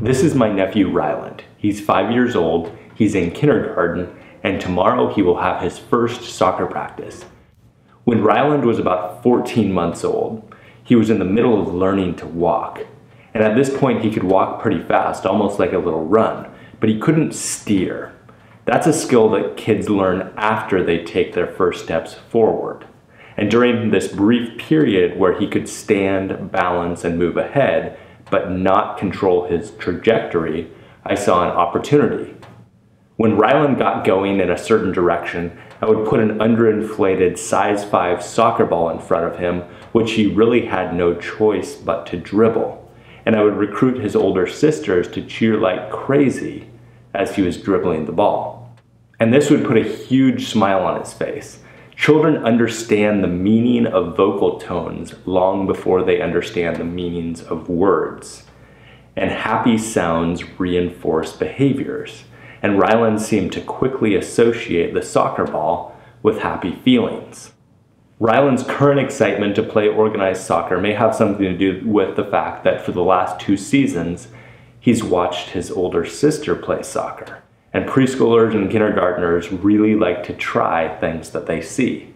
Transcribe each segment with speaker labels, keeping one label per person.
Speaker 1: This is my nephew Ryland. He's 5 years old, he's in kindergarten, and tomorrow he will have his first soccer practice. When Ryland was about 14 months old, he was in the middle of learning to walk. And at this point he could walk pretty fast, almost like a little run, but he couldn't steer. That's a skill that kids learn after they take their first steps forward. And during this brief period where he could stand, balance, and move ahead, but not control his trajectory, I saw an opportunity. When Ryland got going in a certain direction, I would put an underinflated size 5 soccer ball in front of him, which he really had no choice but to dribble. And I would recruit his older sisters to cheer like crazy as he was dribbling the ball. And this would put a huge smile on his face. Children understand the meaning of vocal tones long before they understand the meanings of words. And happy sounds reinforce behaviors. And Ryland seemed to quickly associate the soccer ball with happy feelings. Ryland's current excitement to play organized soccer may have something to do with the fact that for the last 2 seasons, he's watched his older sister play soccer. And preschoolers and kindergartners really like to try things that they see.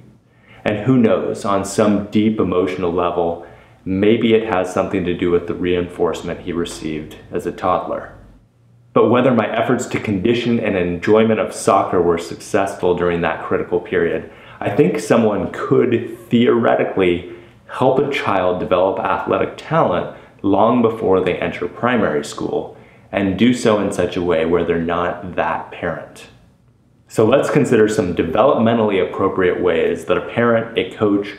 Speaker 1: And who knows, on some deep emotional level, maybe it has something to do with the reinforcement he received as a toddler. But whether my efforts to condition an enjoyment of soccer were successful during that critical period, I think someone could theoretically help a child develop athletic talent long before they enter primary school, and do so in such a way where they're not that parent. So let's consider some developmentally appropriate ways that a parent, a coach,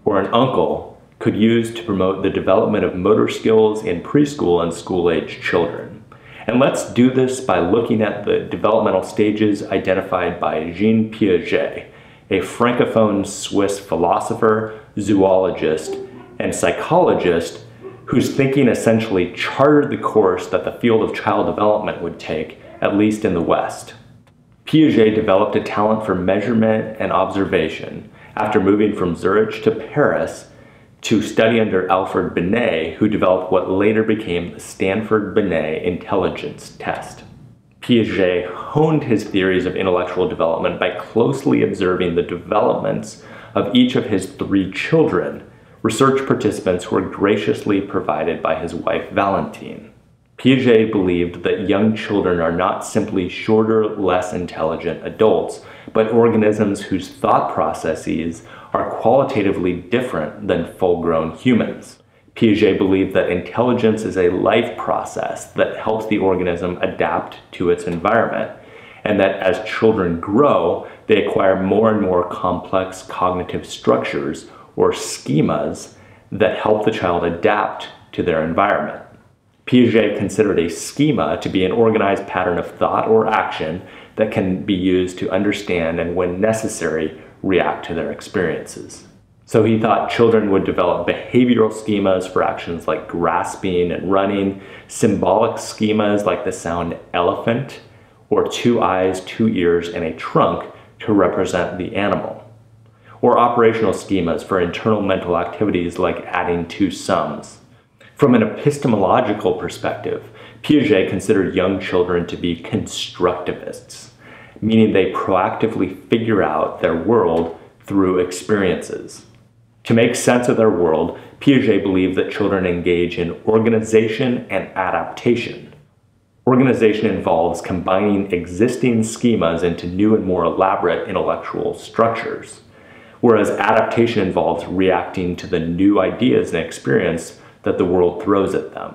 Speaker 1: or an uncle could use to promote the development of motor skills in preschool and school-age children. And let's do this by looking at the developmental stages identified by Jean Piaget, a francophone Swiss philosopher, zoologist, and psychologist whose thinking essentially charted the course that the field of child development would take, at least in the West. Piaget developed a talent for measurement and observation after moving from Zurich to Paris to study under Alfred Binet, who developed what later became the Stanford-Binet intelligence test. Piaget honed his theories of intellectual development by closely observing the developments of each of his 3 children, research participants who were graciously provided by his wife Valentine. Piaget believed that young children are not simply shorter, less intelligent adults, but organisms whose thought processes are qualitatively different than full-grown humans. Piaget believed that intelligence is a life process that helps the organism adapt to its environment, and that as children grow, they acquire more and more complex cognitive structures or schemas that help the child adapt to their environment. Piaget considered a schema to be an organized pattern of thought or action that can be used to understand and, when necessary, react to their experiences. So he thought children would develop behavioral schemas for actions like grasping and running, symbolic schemas like the sound elephant, or 2 eyes, 2 ears, and a trunk to represent the animal, or operational schemas for internal mental activities like adding 2 sums. From an epistemological perspective, Piaget considered young children to be constructivists, meaning they proactively figure out their world through experiences. To make sense of their world, Piaget believed that children engage in organization and adaptation. Organization involves combining existing schemas into new and more elaborate intellectual structures, whereas adaptation involves reacting to the new ideas and experience that the world throws at them.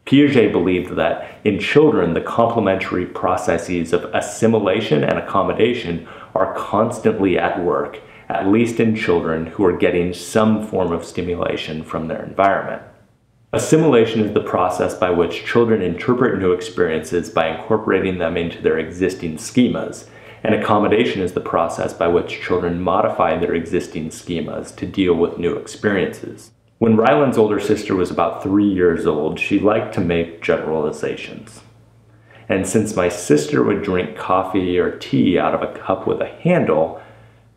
Speaker 1: Piaget believed that in children, the complementary processes of assimilation and accommodation are constantly at work, at least in children who are getting some form of stimulation from their environment. Assimilation is the process by which children interpret new experiences by incorporating them into their existing schemas, and accommodation is the process by which children modify their existing schemas to deal with new experiences. When Ryland's older sister was about 3 years old, she liked to make generalizations. And since my sister would drink coffee or tea out of a cup with a handle,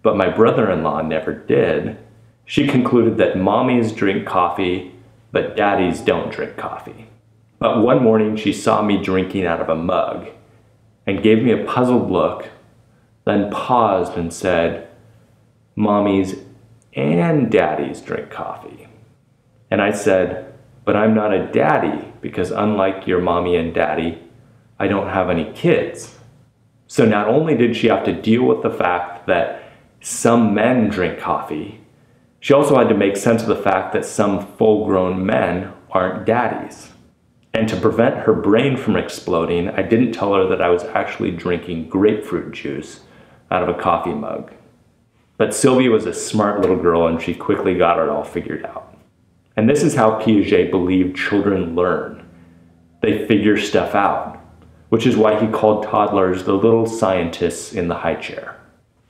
Speaker 1: but my brother-in-law never did, she concluded that mommies drink coffee, but daddies don't drink coffee. But one morning she saw me drinking out of a mug and gave me a puzzled look, then paused and said, "Mommies and daddies drink coffee." And I said, "But I'm not a daddy because unlike your mommy and daddy, I don't have any kids." So not only did she have to deal with the fact that some men drink coffee, she also had to make sense of the fact that some full-grown men aren't daddies. And to prevent her brain from exploding, I didn't tell her that I was actually drinking grapefruit juice out of a coffee mug. But Sylvia was a smart little girl and she quickly got it all figured out. And this is how Piaget believed children learn. They figure stuff out, which is why he called toddlers the little scientists in the high chair.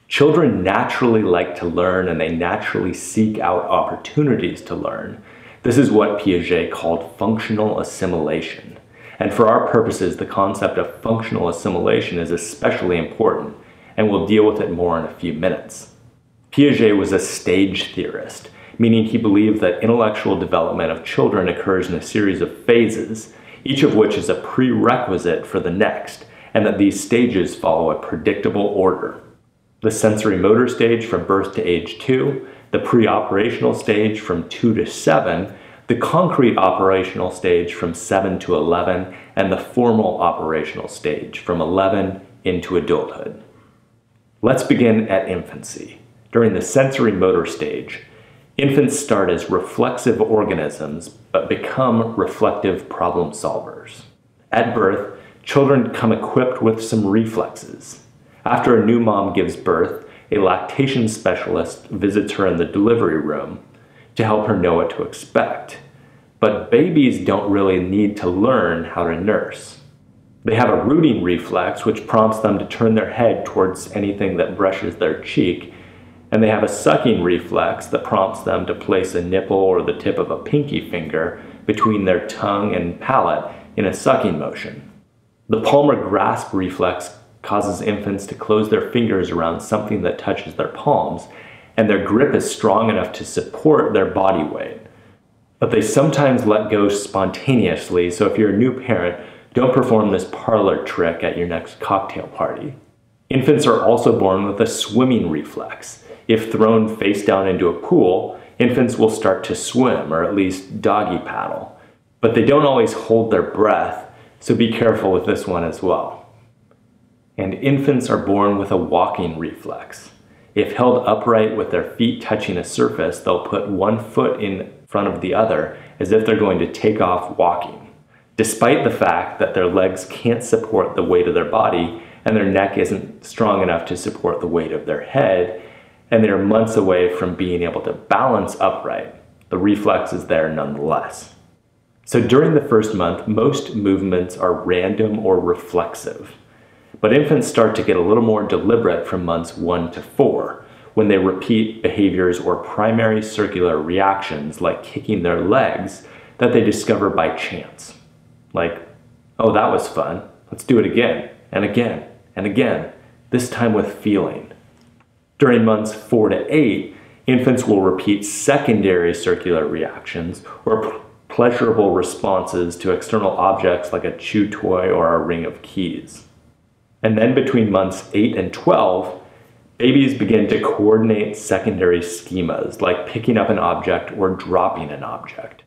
Speaker 1: Children naturally like to learn and they naturally seek out opportunities to learn. This is what Piaget called functional assimilation. And for our purposes, the concept of functional assimilation is especially important, and we'll deal with it more in a few minutes. Piaget was a stage theorist, meaning he believed that intellectual development of children occurs in a series of phases, each of which is a prerequisite for the next, and that these stages follow a predictable order. The sensorimotor stage from birth to age 2, the pre-operational stage from 2 to 7, the concrete operational stage from 7 to 11, and the formal operational stage from 11 into adulthood. Let's begin at infancy. During the sensorimotor stage, infants start as reflexive organisms but become reflective problem solvers. At birth, children come equipped with some reflexes. After a new mom gives birth, a lactation specialist visits her in the delivery room to help her know what to expect. But babies don't really need to learn how to nurse. They have a rooting reflex which prompts them to turn their head towards anything that brushes their cheek, and they have a sucking reflex that prompts them to place a nipple or the tip of a pinky finger between their tongue and palate in a sucking motion. The palmar grasp reflex causes infants to close their fingers around something that touches their palms, and their grip is strong enough to support their body weight. But they sometimes let go spontaneously, so if you're a new parent, don't perform this parlor trick at your next cocktail party. Infants are also born with a swimming reflex. If thrown face down into a pool, infants will start to swim, or at least doggy paddle. But they don't always hold their breath, so be careful with this one as well. And infants are born with a walking reflex. If held upright with their feet touching a surface, they'll put one foot in front of the other as if they're going to take off walking, despite the fact that their legs can't support the weight of their body and their neck isn't strong enough to support the weight of their head, and they're months away from being able to balance upright. The reflex is there nonetheless. So during the first month, most movements are random or reflexive. But infants start to get a little more deliberate from months 1 to 4, when they repeat behaviors or primary circular reactions like kicking their legs that they discover by chance. Like, oh, that was fun. Let's do it again, and again, and again, this time with feeling. During months 4 to 8, infants will repeat secondary circular reactions or pleasurable responses to external objects like a chew toy or a ring of keys. And then between months 8 and 12, babies begin to coordinate secondary schemas, like picking up an object or dropping an object.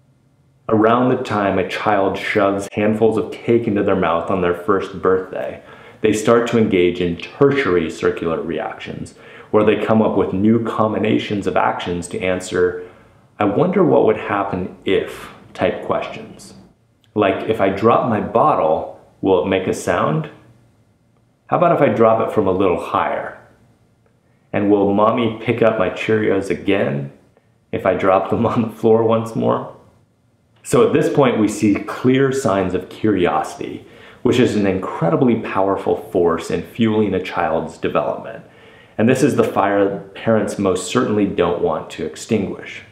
Speaker 1: Around the time a child shoves handfuls of cake into their mouth on their first birthday, they start to engage in tertiary circular reactions, where they come up with new combinations of actions to answer, "I wonder what would happen if" type questions. Like, if I drop my bottle, will it make a sound? How about if I drop it from a little higher? And will mommy pick up my Cheerios again if I drop them on the floor once more? So at this point we see clear signs of curiosity, which is an incredibly powerful force in fueling a child's development. And this is the fire parents most certainly don't want to extinguish.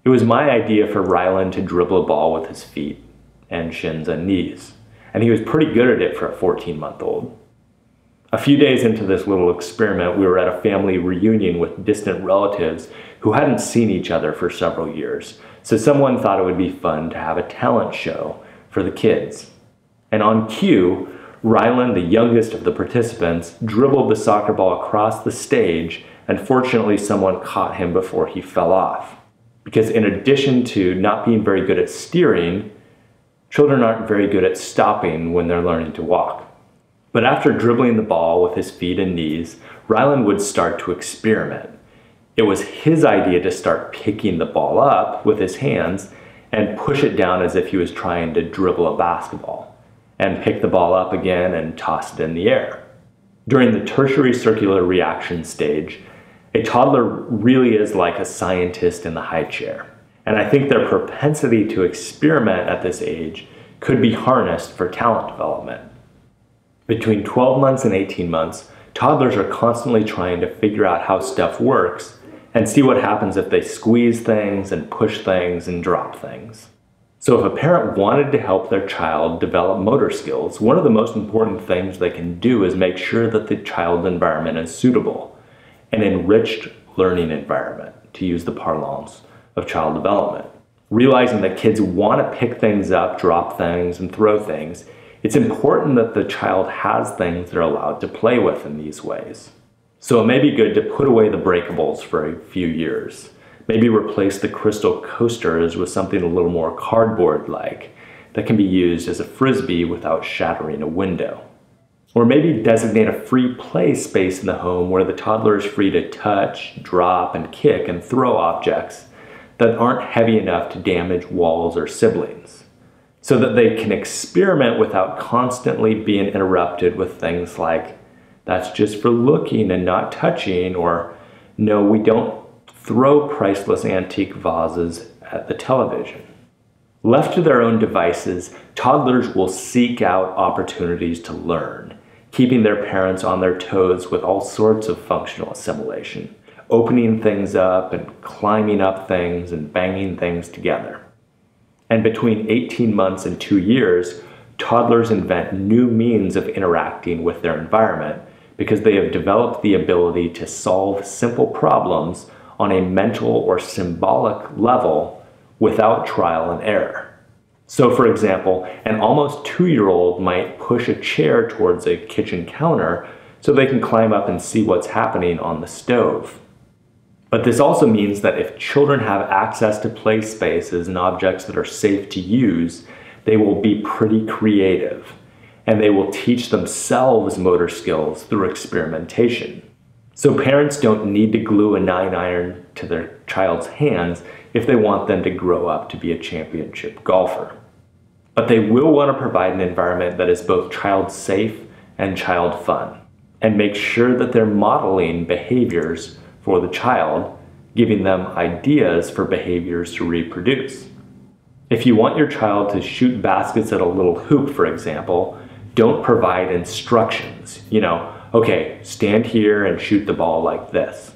Speaker 1: It was my idea for Ryland to dribble a ball with his feet and shins and knees, and he was pretty good at it for a 14-month-old. A few days into this little experiment, we were at a family reunion with distant relatives who hadn't seen each other for several years, so someone thought it would be fun to have a talent show for the kids. And on cue, Ryland, the youngest of the participants, dribbled the soccer ball across the stage, and fortunately someone caught him before he fell off. Because in addition to not being very good at steering, children aren't very good at stopping when they're learning to walk. But after dribbling the ball with his feet and knees, Ryland would start to experiment. It was his idea to start picking the ball up with his hands and push it down as if he was trying to dribble a basketball, and pick the ball up again and toss it in the air. During the tertiary circular reaction stage, a toddler really is like a scientist in the high chair. And I think their propensity to experiment at this age could be harnessed for talent development. Between 12 months and 18 months, toddlers are constantly trying to figure out how stuff works and see what happens if they squeeze things and push things and drop things. So if a parent wanted to help their child develop motor skills, one of the most important things they can do is make sure that the child's environment is suitable, an enriched learning environment, to use the parlance of child development. Realizing that kids want to pick things up, drop things, and throw things, it's important that the child has things they're allowed to play with in these ways. So it may be good to put away the breakables for a few years. Maybe replace the crystal coasters with something a little more cardboard-like that can be used as a frisbee without shattering a window. Or maybe designate a free play space in the home where the toddler is free to touch, drop, and kick and throw objects that aren't heavy enough to damage walls or siblings, so that they can experiment without constantly being interrupted with things like, "That's just for looking and not touching," or "No, we don't throw priceless antique vases at the television." Left to their own devices, toddlers will seek out opportunities to learn, keeping their parents on their toes with all sorts of functional assimilation, opening things up and climbing up things and banging things together. And between 18 months and 2 years, toddlers invent new means of interacting with their environment because they have developed the ability to solve simple problems on a mental or symbolic level without trial and error. So for example, an almost 2-year-old might push a chair towards a kitchen counter so they can climb up and see what's happening on the stove. But this also means that if children have access to play spaces and objects that are safe to use, they will be pretty creative, and they will teach themselves motor skills through experimentation. So parents don't need to glue a 9-iron to their child's hands if they want them to grow up to be a championship golfer. But they will want to provide an environment that is both child safe and child fun, and make sure that they're modeling behaviors for the child, giving them ideas for behaviors to reproduce. If you want your child to shoot baskets at a little hoop, for example, don't provide instructions. Okay, stand here and shoot the ball like this.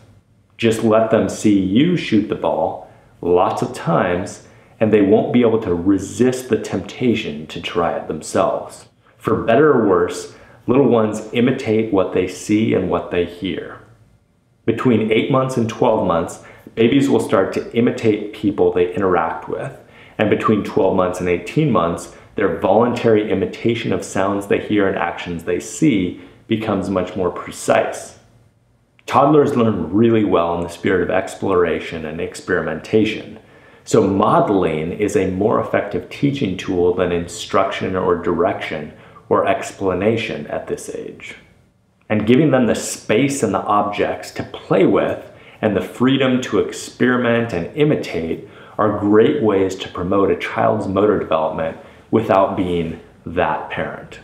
Speaker 1: Just let them see you shoot the ball lots of times, and they won't be able to resist the temptation to try it themselves. For better or worse, little ones imitate what they see and what they hear. Between 8 months and 12 months, babies will start to imitate people they interact with, and between 12 months and 18 months, their voluntary imitation of sounds they hear and actions they see becomes much more precise. Toddlers learn really well in the spirit of exploration and experimentation, so modeling is a more effective teaching tool than instruction or direction or explanation at this age. And giving them the space and the objects to play with and the freedom to experiment and imitate are great ways to promote a child's motor development without being that parent.